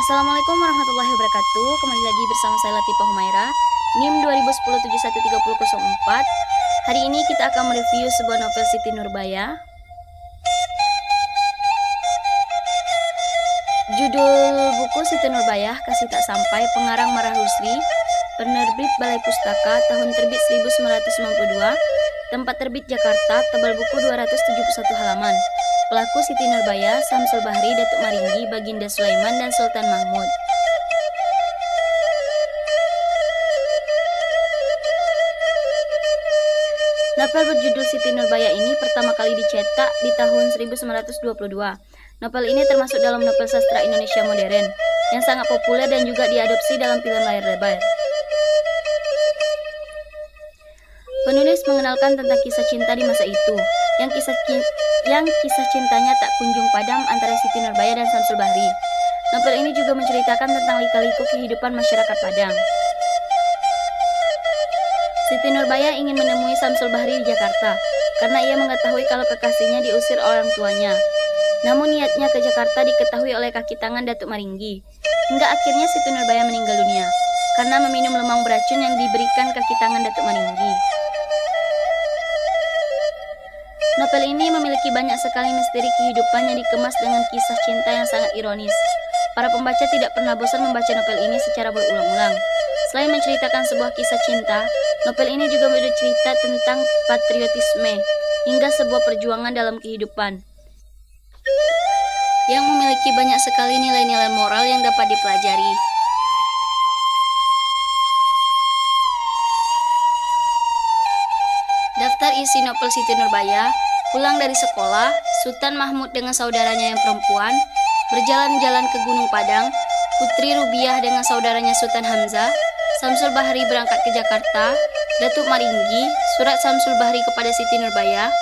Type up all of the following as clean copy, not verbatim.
Assalamualaikum warahmatullahi wabarakatuh. Kembali lagi bersama saya Latifah Humaira, NIM 2010713004. Hari ini kita akan mereview sebuah novel Siti Nurbaya. Judul buku Siti Nurbaya, Kasih Tak Sampai, pengarang Marah Rusli, penerbit Balai Pustaka, tahun terbit 1992, tempat terbit Jakarta, tebal buku 271 halaman. Pelaku Siti Nurbaya, Samsul Bahri, Datuk Maringgi, Baginda Sulaiman, dan Sultan Mahmud. Novel berjudul Siti Nurbaya ini pertama kali dicetak di tahun 1922. Novel ini termasuk dalam novel sastra Indonesia modern yang sangat populer dan juga diadopsi dalam film layar lebar. Penulis mengenalkan tentang kisah cinta di masa itu, yang kisah cintanya tak kunjung padam antara Siti Nurbaya dan Samsul Bahri. Novel ini juga menceritakan tentang lika-liku kehidupan masyarakat Padang. Siti Nurbaya ingin menemui Samsul Bahri di Jakarta, karena ia mengetahui kalau kekasihnya diusir orang tuanya. Namun niatnya ke Jakarta diketahui oleh kaki tangan Datuk Maringgi. Hingga akhirnya Siti Nurbaya meninggal dunia, karena meminum lemang beracun yang diberikan kaki tangan Datuk Maringgi. Novel ini memiliki banyak sekali misteri kehidupan yang dikemas dengan kisah cinta yang sangat ironis. Para pembaca tidak pernah bosan membaca novel ini secara berulang-ulang. Selain menceritakan sebuah kisah cinta, novel ini juga bercerita tentang patriotisme hingga sebuah perjuangan dalam kehidupan yang memiliki banyak sekali nilai-nilai moral yang dapat dipelajari. Daftar isi novel Siti Nurbaya: pulang dari sekolah, Sultan Mahmud dengan saudaranya yang perempuan, berjalan-jalan ke Gunung Padang, Putri Rubiah dengan saudaranya Sultan Hamzah, Samsul Bahri berangkat ke Jakarta, Datuk Maringgi, surat Samsul Bahri kepada Siti Nurbaya,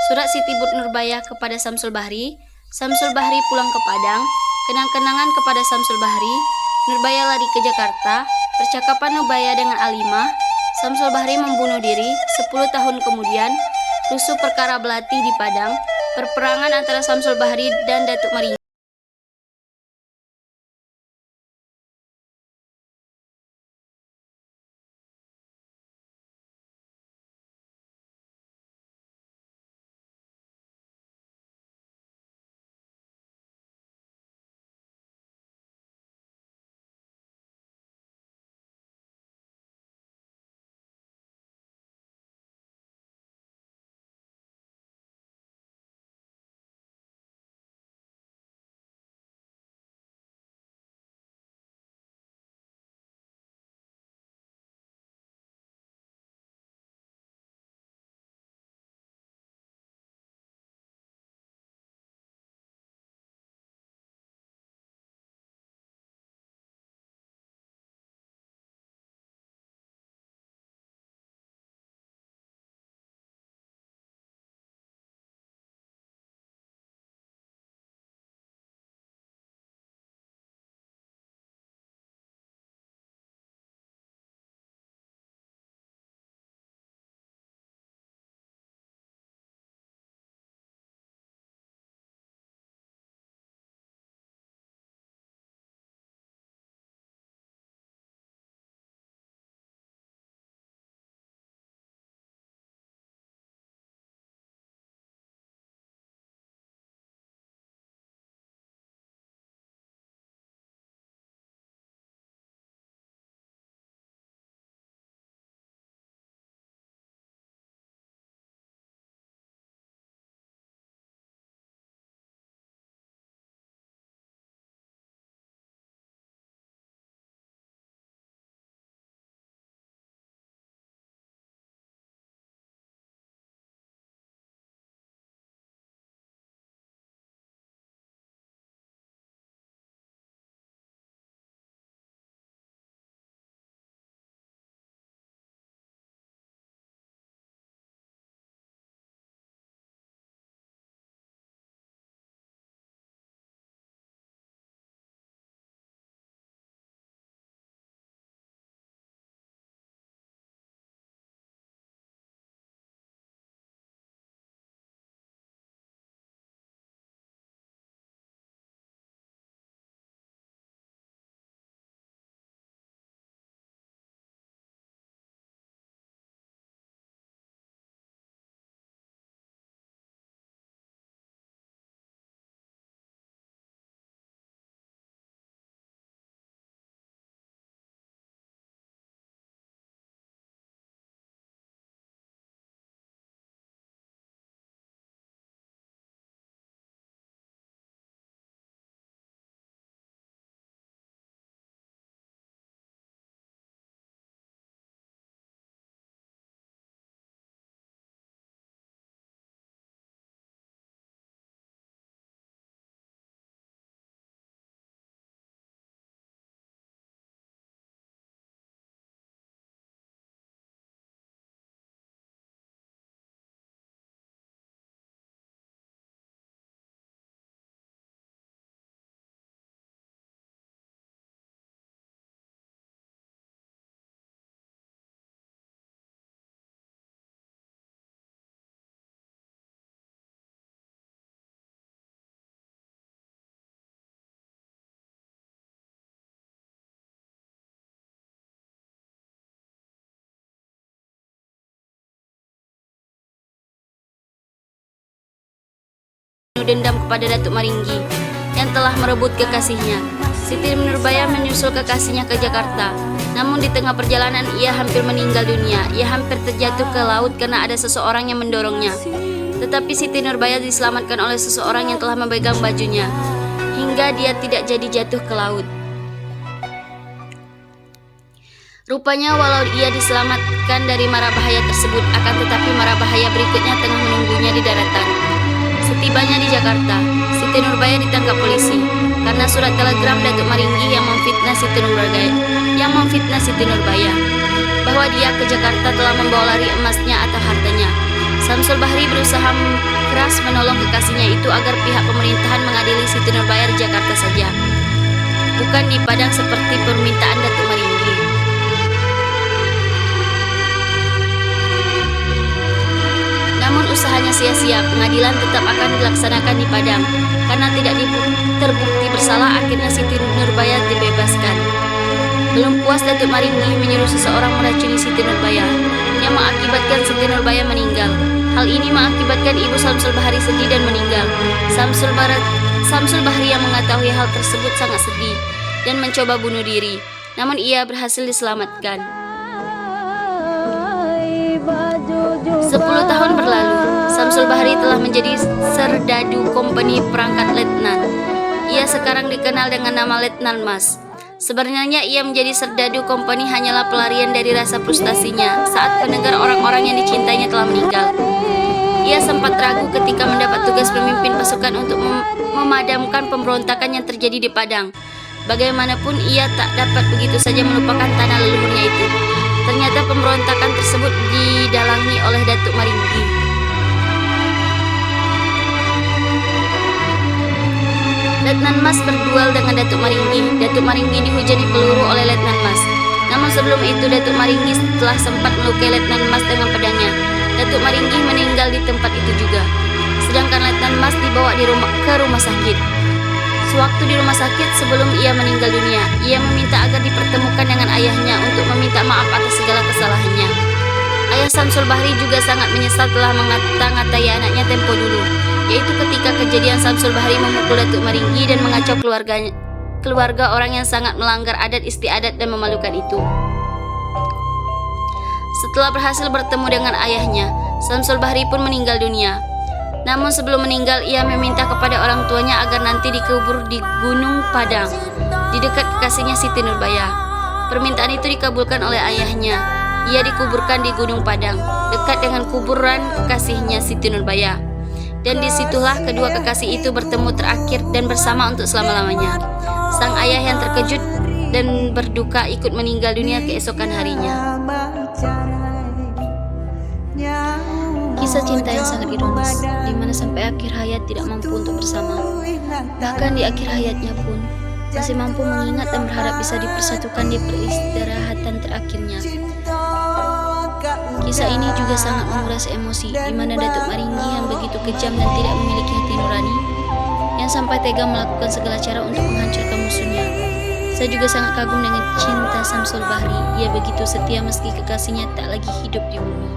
surat Siti Nurbaya kepada Samsul Bahri, Samsul Bahri pulang ke Padang, kenang-kenangan kepada Samsul Bahri, Nurbaya lari ke Jakarta, percakapan Nurbaya dengan Alimah, Samsul Bahri membunuh diri, 10 tahun kemudian, rusuh perkara Belati di Padang, perperangan antara Samsul Bahri dan Datuk Maringgi. dendam kepada Datuk Maringgi yang telah merebut kekasihnya. Siti Nurbaya menyusul kekasihnya ke Jakarta. Namun di tengah perjalanan ia hampir meninggal dunia. Ia hampir terjatuh ke laut karena ada seseorang yang mendorongnya. Tetapi Siti Nurbaya diselamatkan oleh seseorang yang telah memegang bajunya, hingga dia tidak jadi jatuh ke laut. Rupanya walau ia diselamatkan dari mara bahaya tersebut, akan tetapi mara bahaya berikutnya tengah menunggunya di daratan. Setibanya di Jakarta, Siti Nurbaya ditangkap polisi karena surat telegram Datuk Maringgi yang memfitnah Siti Nurbaya bahwa dia ke Jakarta telah membawa lari emasnya atau hartanya. Samsul Bahri berusaha keras menolong kekasihnya itu agar pihak pemerintahan mengadili Siti Nurbaya di Jakarta saja, bukan di Padang seperti permintaan Datuk Maringgi. Namun usahanya sia-sia, pengadilan tetap akan dilaksanakan di Padang. Karena tidak terbukti bersalah, akhirnya Siti Nurbaya dibebaskan. Belum puas, Datuk Maringgi menyuruh seseorang meracuni Siti Nurbaya, yang mengakibatkan Siti Nurbaya meninggal. Hal ini mengakibatkan Ibu Samsul Bahri sedih dan meninggal. Samsul Bahri yang mengetahui hal tersebut sangat sedih dan mencoba bunuh diri. Namun ia berhasil diselamatkan. 10 tahun berlalu, Samsul Bahri telah menjadi Serdadu Kompeni Perangkat Letnan. Ia sekarang dikenal dengan nama Letnan Mas. Sebenarnya ia menjadi Serdadu Kompeni hanyalah pelarian dari rasa frustasinya saat mendengar orang-orang yang dicintainya telah meninggal. Ia sempat ragu ketika mendapat tugas memimpin pasukan untuk memadamkan pemberontakan yang terjadi di Padang. Bagaimanapun ia tak dapat begitu saja melupakan tanah leluhurnya itu. Ternyata pemberontakan tersebut didalangi oleh Datuk Maringgi. Letnan Mas berduel dengan Datuk Maringgi. Datuk Maringgi dihujani peluru oleh Letnan Mas. Namun sebelum itu Datuk Maringgi telah sempat melukai Letnan Mas dengan pedangnya. Datuk Maringgi meninggal di tempat itu juga. Sedangkan Letnan Mas dibawa ke rumah sakit. Sewaktu di rumah sakit sebelum ia meninggal dunia, ia meminta agar dipertemukan dengan ayahnya untuk meminta maaf atas segala kesalahannya. Ayah Samsul Bahri juga sangat menyesal telah mengata-ngatai anaknya tempo dulu, yaitu ketika kejadian Samsul Bahri memukul Datuk Maringgi dan mengacau keluarga orang yang sangat melanggar adat istiadat dan memalukan itu. Setelah berhasil bertemu dengan ayahnya, Samsul Bahri pun meninggal dunia. Namun sebelum meninggal, ia meminta kepada orang tuanya agar nanti dikubur di Gunung Padang, di dekat kekasihnya Siti Nurbaya. Permintaan itu dikabulkan oleh ayahnya. Ia dikuburkan di Gunung Padang, dekat dengan kuburan kekasihnya Siti Nurbaya. Dan disitulah kedua kekasih itu bertemu terakhir dan bersama untuk selama-lamanya. Sang ayah yang terkejut dan berduka ikut meninggal dunia keesokan harinya. Kisah cinta yang sangat ironis, di mana sampai akhir hayat tidak mampu untuk bersama. Bahkan di akhir hayatnya pun masih mampu mengingat dan berharap bisa dipersatukan di peristirahatan terakhirnya. Kisah ini juga sangat menguras emosi, di mana Datuk Maringgi yang begitu kejam dan tidak memiliki hati nurani, yang sampai tega melakukan segala cara untuk menghancurkan musuhnya. Saya juga sangat kagum dengan cinta Samsul Bahri. Ia begitu setia meski kekasihnya tak lagi hidup di bumi.